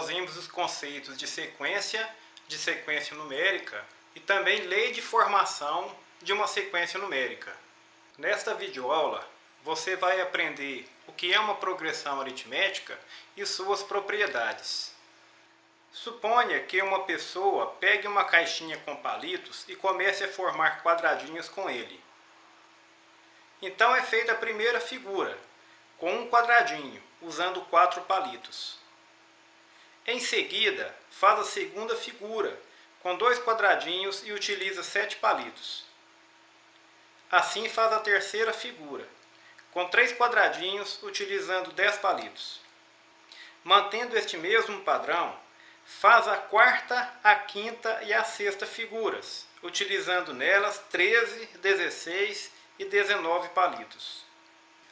nós vimos os conceitos de sequência numérica e também lei de formação de uma sequência numérica. Nesta videoaula, você vai aprender o que é uma progressão aritmética e suas propriedades. Suponha que uma pessoa pegue uma caixinha com palitos e comece a formar quadradinhos com ele. Então é feita a primeira figura, com um quadradinho, usando 4 palitos. Em seguida, faz a segunda figura, com 2 quadradinhos e utiliza 7 palitos. Assim faz a terceira figura, com 3 quadradinhos, utilizando 10 palitos. Mantendo este mesmo padrão, faz a quarta, a quinta e a sexta figuras, utilizando nelas 13, 16 e 19 palitos.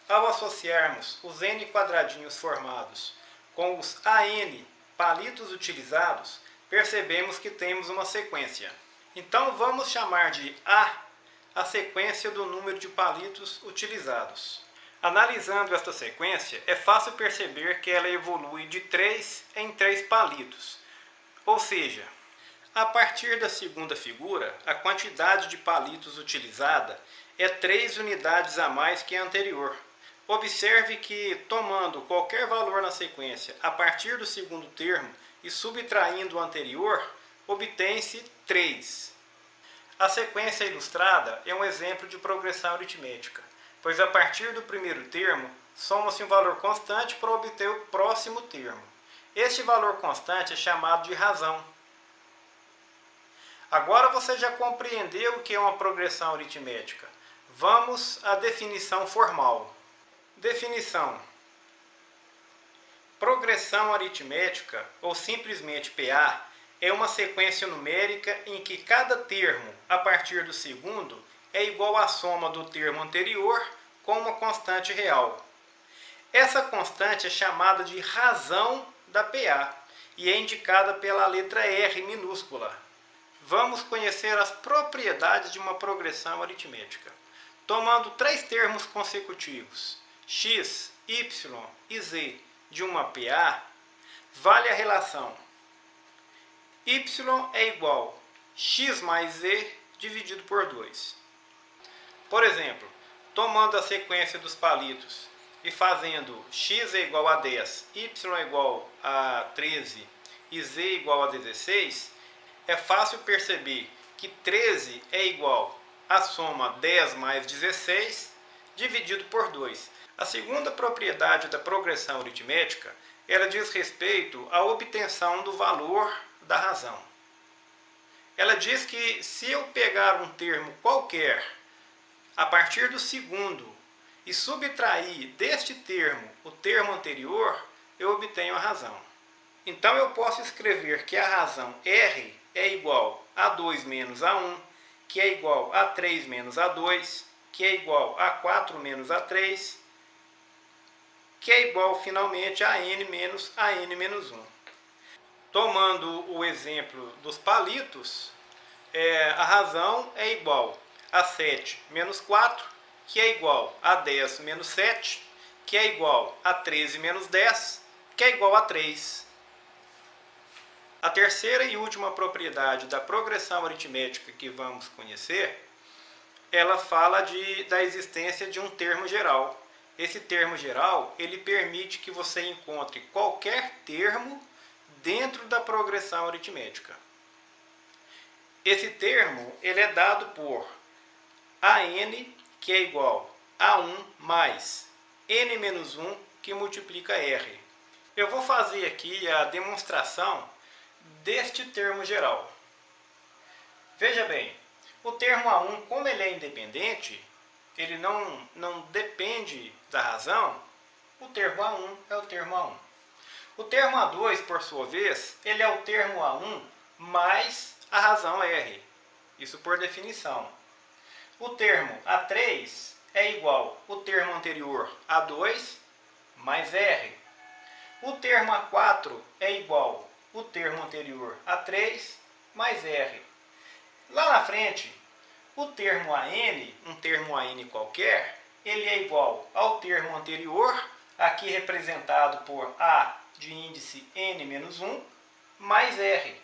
Ao associarmos os n quadradinhos formados com os AN palitos utilizados, percebemos que temos uma sequência. Então vamos chamar de a sequência do número de palitos utilizados. Analisando esta sequência, é fácil perceber que ela evolui de 3 em 3 palitos. Ou seja, a partir da segunda figura, a quantidade de palitos utilizada é 3 unidades a mais que a anterior. Observe que, tomando qualquer valor na sequência a partir do segundo termo e subtraindo o anterior, obtém-se 3. A sequência ilustrada é um exemplo de progressão aritmética, pois a partir do primeiro termo, soma-se um valor constante para obter o próximo termo. Este valor constante é chamado de razão. Agora você já compreendeu o que é uma progressão aritmética. Vamos à definição formal. Definição. Progressão aritmética, ou simplesmente PA, é uma sequência numérica em que cada termo, a partir do segundo, é igual à soma do termo anterior com uma constante real. Essa constante é chamada de razão da PA e é indicada pela letra R minúscula. Vamos conhecer as propriedades de uma progressão aritmética. Tomando 3 termos consecutivos, x, y e z, de uma PA, vale a relação y é igual a x mais z dividido por 2. Por exemplo, tomando a sequência dos palitos e fazendo x é igual a 10, y é igual a 13 e z é igual a 16, é fácil perceber que 13 é igual à soma 10 mais 16 dividido por 2. A segunda propriedade da progressão aritmética, ela diz respeito à obtenção do valor da razão. Ela diz que se eu pegar um termo qualquer a partir do segundo e subtrair deste termo o termo anterior, eu obtenho a razão. Então eu posso escrever que a razão R é igual a 2 menos A1, que é igual a 3 menos A2, que é igual a 4 menos A3, que é igual finalmente a n menos a n menos 1. Tomando o exemplo dos palitos, a razão é igual a 7 menos 4, que é igual a 10 menos 7, que é igual a 13 menos 10, que é igual a 3. A terceira e última propriedade da progressão aritmética que vamos conhecer, ela fala da existência de um termo geral. Esse termo geral, ele permite que você encontre qualquer termo dentro da progressão aritmética. Esse termo, ele é dado por AN, que é igual a 1 mais n menos 1, que multiplica R. Eu vou fazer aqui a demonstração deste termo geral. Veja bem, o termo A1, como ele é independente, ele não depende da razão, o termo A1 é o termo A1. O termo A2, por sua vez, ele é o termo A1 mais a razão R, isso por definição. O termo A3 é igual ao termo anterior A2 mais R. O termo A4 é igual ao termo anterior A3 mais R. Lá na frente, o termo AN, um termo AN qualquer, ele é igual ao termo anterior, aqui representado por A de índice n-1 mais r.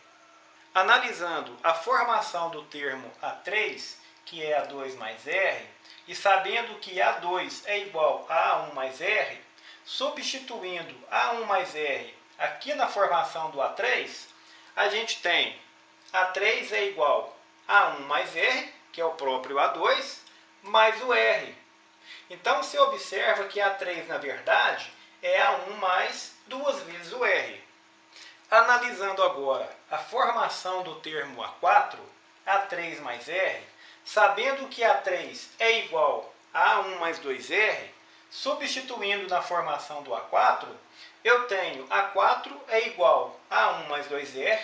Analisando a formação do termo A3, que é A2 mais r, e sabendo que A2 é igual a A1 mais r, substituindo A1 mais r aqui na formação do A3, a gente tem A3 é igual a A1 mais r, que é o próprio A2, mais o r. Então, você observa que A3, na verdade, é A1 mais 2 vezes o r. Analisando agora a formação do termo A4, A3 mais r, sabendo que A3 é igual a A1 mais 2r, substituindo na formação do A4, eu tenho A4 é igual a A1 mais 2r,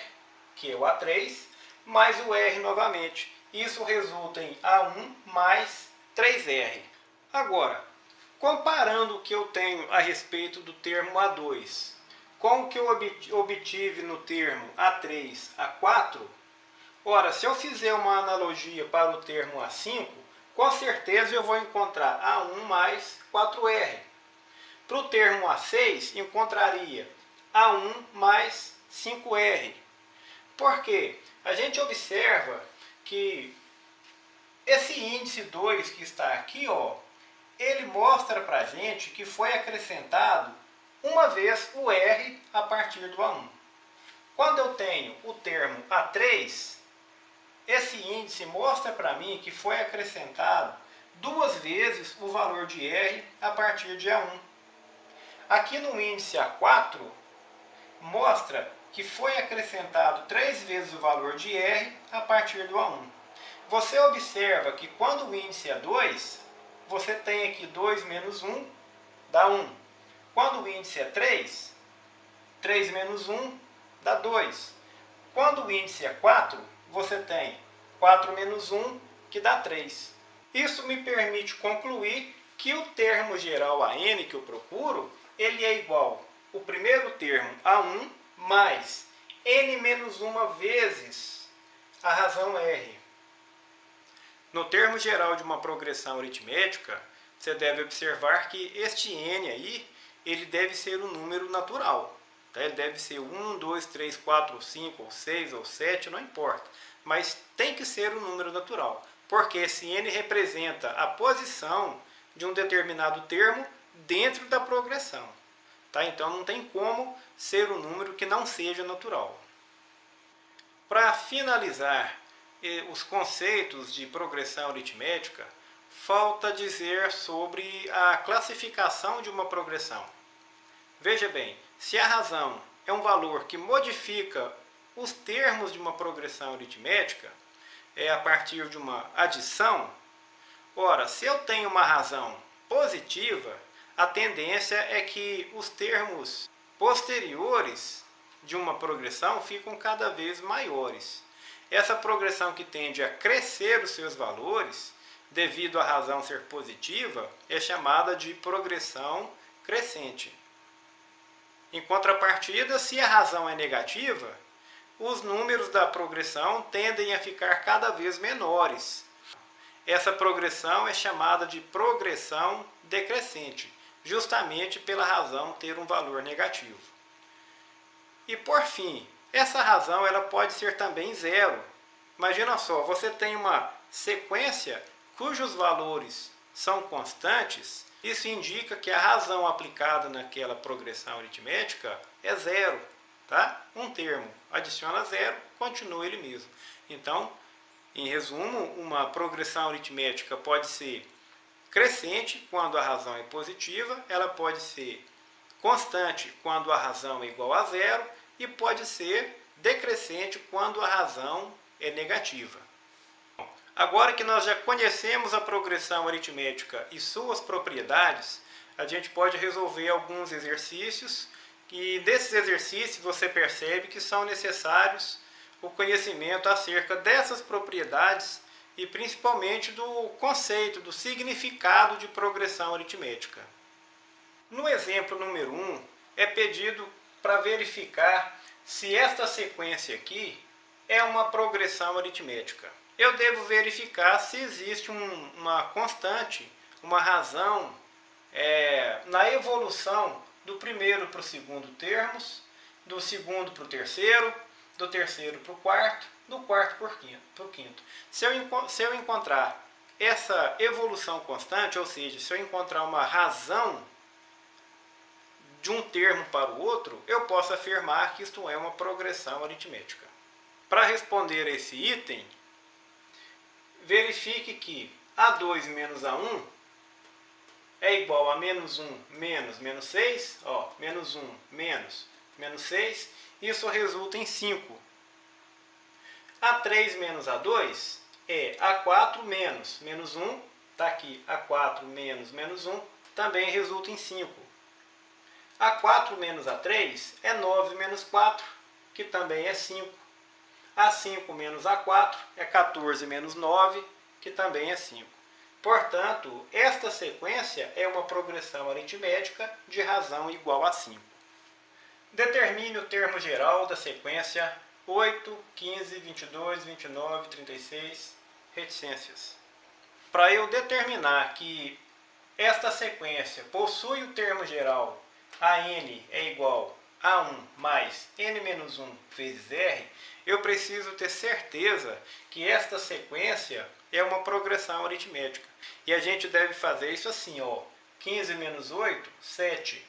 que é o A3, mais o r novamente. Isso resulta em A1 mais 3r. Agora, comparando o que eu tenho a respeito do termo A2 com o que eu obtive no termo A3, A4, ora, se eu fizer uma analogia para o termo A5, com certeza eu vou encontrar A1 mais 4R. Para o termo A6, encontraria A1 mais 5R. Por quê? A gente observa que esse índice 2 que está aqui, ó, ele mostra para a gente que foi acrescentado uma vez o R a partir do A1. Quando eu tenho o termo A3, esse índice mostra para mim que foi acrescentado duas vezes o valor de R a partir de A1. Aqui no índice A4, mostra que foi acrescentado 3 vezes o valor de R a partir do A1. Você observa que quando o índice é 2, você tem aqui 2 menos 1 dá 1. Quando o índice é 3, 3 menos 1 dá 2. Quando o índice é 4, você tem 4 menos 1, que dá 3. Isso me permite concluir que o termo geral AN que eu procuro, ele é igual o primeiro termo A1 mais n menos 1 vezes a razão R. No termo geral de uma progressão aritmética, você deve observar que este n aí, ele deve ser um número natural. Tá? Ele deve ser 1, 2, 3, 4, 5, ou 6, ou 7, não importa. Mas tem que ser um número natural, porque esse n representa a posição de um determinado termo dentro da progressão. Tá? Então não tem como ser um número que não seja natural. Para finalizar os conceitos de progressão aritmética, falta dizer sobre a classificação de uma progressão. Veja bem, se a razão é um valor que modifica os termos de uma progressão aritmética, a partir de uma adição, ora, se eu tenho uma razão positiva, a tendência é que os termos posteriores de uma progressão ficam cada vez maiores. Essa progressão que tende a crescer os seus valores, devido à razão ser positiva, é chamada de progressão crescente. Em contrapartida, se a razão é negativa, os números da progressão tendem a ficar cada vez menores. Essa progressão é chamada de progressão decrescente, justamente pela razão ter um valor negativo. E por fim, essa razão ela pode ser também zero. Imagina só, você tem uma sequência cujos valores são constantes. Isso indica que a razão aplicada naquela progressão aritmética é zero. Tá? Um termo adiciona zero, continua ele mesmo. Então, em resumo, uma progressão aritmética pode ser crescente quando a razão é positiva, ela pode ser constante quando a razão é igual a zero e pode ser decrescente quando a razão é negativa. Agora que nós já conhecemos a progressão aritmética e suas propriedades, a gente pode resolver alguns exercícios e desses exercícios você percebe que são necessários o conhecimento acerca dessas propriedades e principalmente do conceito, do significado de progressão aritmética. No exemplo número 1, é pedido para verificar se esta sequência aqui é uma progressão aritmética. Eu devo verificar se existe uma constante, uma razão na evolução do primeiro para o segundo termos, do segundo para o terceiro, do terceiro para o quarto, do quarto para o quinto. Se eu encontrar essa evolução constante, ou seja, se eu encontrar uma razão de um termo para o outro, eu posso afirmar que isto é uma progressão aritmética. Para responder a esse item, verifique que A2 menos A1 é igual a menos 1 menos 6, menos 1 menos 6, isso resulta em 5. A3 menos A2 é A4 menos 1, está aqui A4 menos 1, também resulta em 5. A4 menos A3 é 9 menos 4, que também é 5. A5 menos A4 é 14 menos 9, que também é 5. Portanto, esta sequência é uma progressão aritmética de razão igual a 5. Determine o termo geral da sequência 8, 15, 22, 29, 36, reticências. Para eu determinar que esta sequência possui o termo geral AN é igual a 1 mais N menos 1 vezes R, eu preciso ter certeza que esta sequência é uma progressão aritmética. E a gente deve fazer isso assim, 15 menos 8, 7.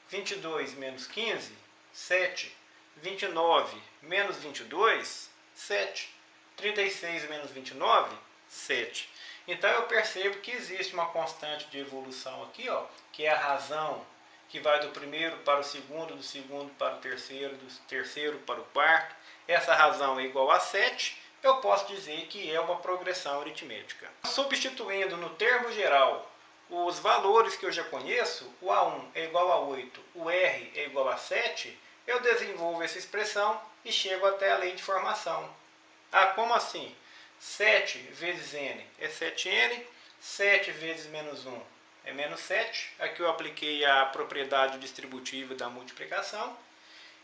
22 menos 15, 7. 29 menos 22, 7. 36 menos 29, 7. Então eu percebo que existe uma constante de evolução aqui, que é a razão que vai do primeiro para o segundo, do segundo para o terceiro, do terceiro para o quarto. Essa razão é igual a 7. Eu posso dizer que é uma progressão aritmética. Substituindo no termo geral os valores que eu já conheço, o A1 é igual a 8, o R é igual a 7, eu desenvolvo essa expressão e chego até a lei de formação. Como assim? 7 vezes N é 7N, 7 vezes menos 1 é menos 7. Aqui eu apliquei a propriedade distributiva da multiplicação.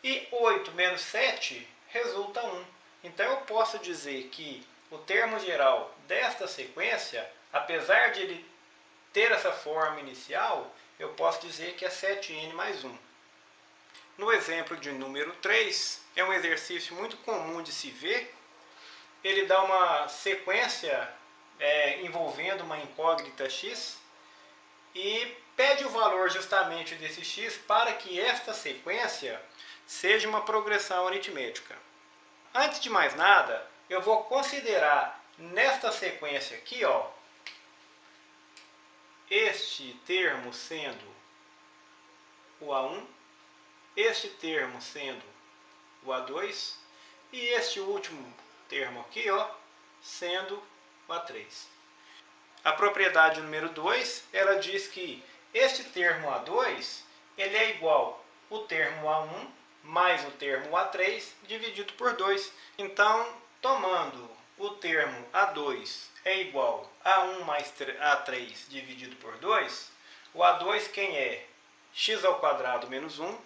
E 8 menos 7 resulta 1. Então eu posso dizer que o termo geral desta sequência, apesar de ele ter essa forma inicial, eu posso dizer que é 7n mais 1. No exemplo de número 3, é um exercício muito comum de se ver. Ele dá uma sequência envolvendo uma incógnita x e pede o valor justamente desse x para que esta sequência seja uma progressão aritmética. Antes de mais nada, eu vou considerar nesta sequência aqui, este termo sendo o A1, este termo sendo o A2 e este último termo aqui, sendo o A3. A propriedade número 2, ela diz que este termo A2, ele é igual ao termo A1 mais o termo A3 dividido por 2. Então, tomando o termo A2 é igual a 1 mais A3 dividido por 2, o A2 quem é? X ao quadrado menos 1,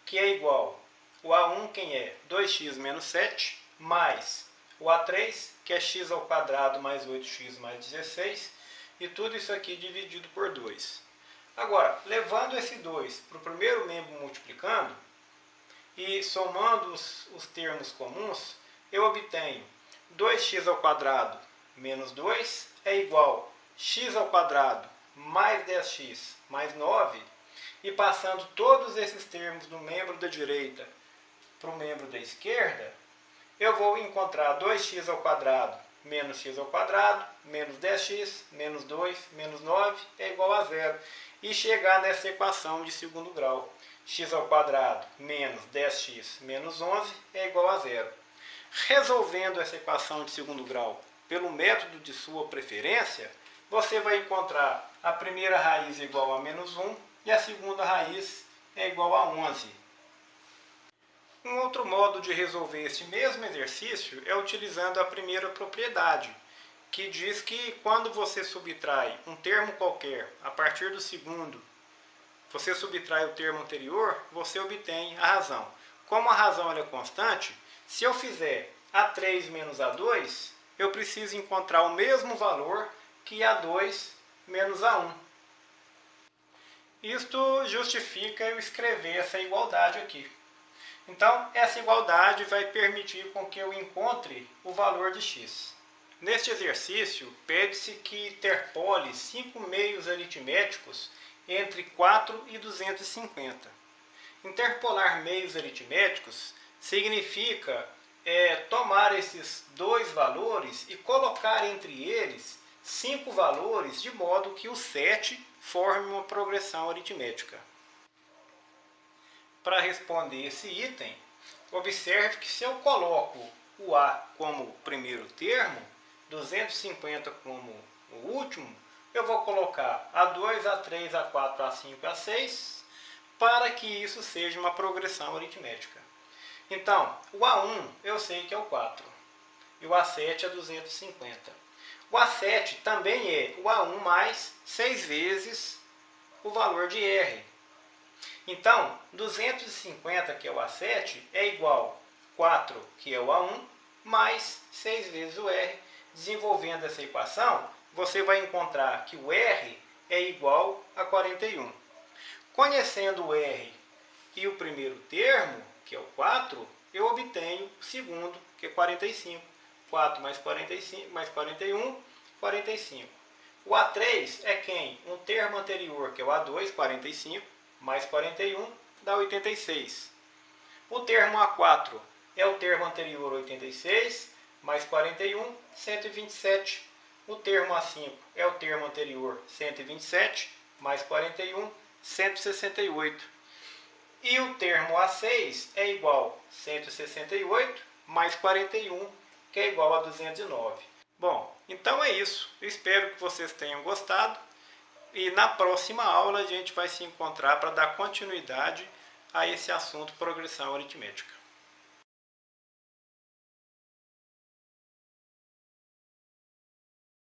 que é igual o A1 quem é? 2x menos 7, mais o A3, que é x ao quadrado mais 8x mais 16, e tudo isso aqui dividido por 2. Agora, levando esse 2 para o primeiro membro multiplicando, e somando os termos comuns, eu obtenho 2x ao quadrado menos 2 é igual a x ao quadrado mais 10x mais 9, e passando todos esses termos do membro da direita para o membro da esquerda, eu vou encontrar 2x ao quadrado menos x ao quadrado, menos 10x, menos 2, menos 9 é igual a 0. E chegar nessa equação de segundo grau. X ao quadrado menos 10x menos 11 é igual a 0. Resolvendo essa equação de segundo grau pelo método de sua preferência, você vai encontrar a primeira raiz igual a menos 1 e a segunda raiz é igual a 11. Um outro modo de resolver este mesmo exercício é utilizando a primeira propriedade, que diz que quando você subtrai um termo qualquer a partir do segundo, você subtrai o termo anterior, você obtém a razão. Como a razão é constante, se eu fizer A3 menos A2, eu preciso encontrar o mesmo valor que A2 menos A1. Isto justifica eu escrever essa igualdade aqui. Então, essa igualdade vai permitir com que eu encontre o valor de x. Neste exercício, pede-se que interpole 5 meios aritméticos entre 4 e 250. Interpolar meios aritméticos significa tomar esses dois valores e colocar entre eles 5 valores, de modo que o 7 forme uma progressão aritmética. Para responder esse item, observe que se eu coloco o A como primeiro termo, 250 como o último, eu vou colocar A2, A3, A4, A5, A6, para que isso seja uma progressão aritmética. Então, o A1 eu sei que é o 4, e o A7 é 250. O A7 também é o A1 mais 6 vezes o valor de R. Então, 250, que é o A7, é igual a 4, que é o A1, mais 6 vezes o R. Desenvolvendo essa equação, você vai encontrar que o R é igual a 41. Conhecendo o R e o primeiro termo, que é o 4, eu obtenho o segundo, que é 45. 4 mais 45, mais 41, 45. O A3 é quem? Um termo anterior, que é o A2, 45, mais 41, dá 86. O termo A4 é o termo anterior, 86, mais 41, 127. O termo A5 é o termo anterior, 127, mais 41, 168. E o termo A6 é igual a 168, mais 41, que é igual a 209. Bom, então é isso. Eu espero que vocês tenham gostado. E na próxima aula a gente vai se encontrar para dar continuidade a esse assunto progressão aritmética.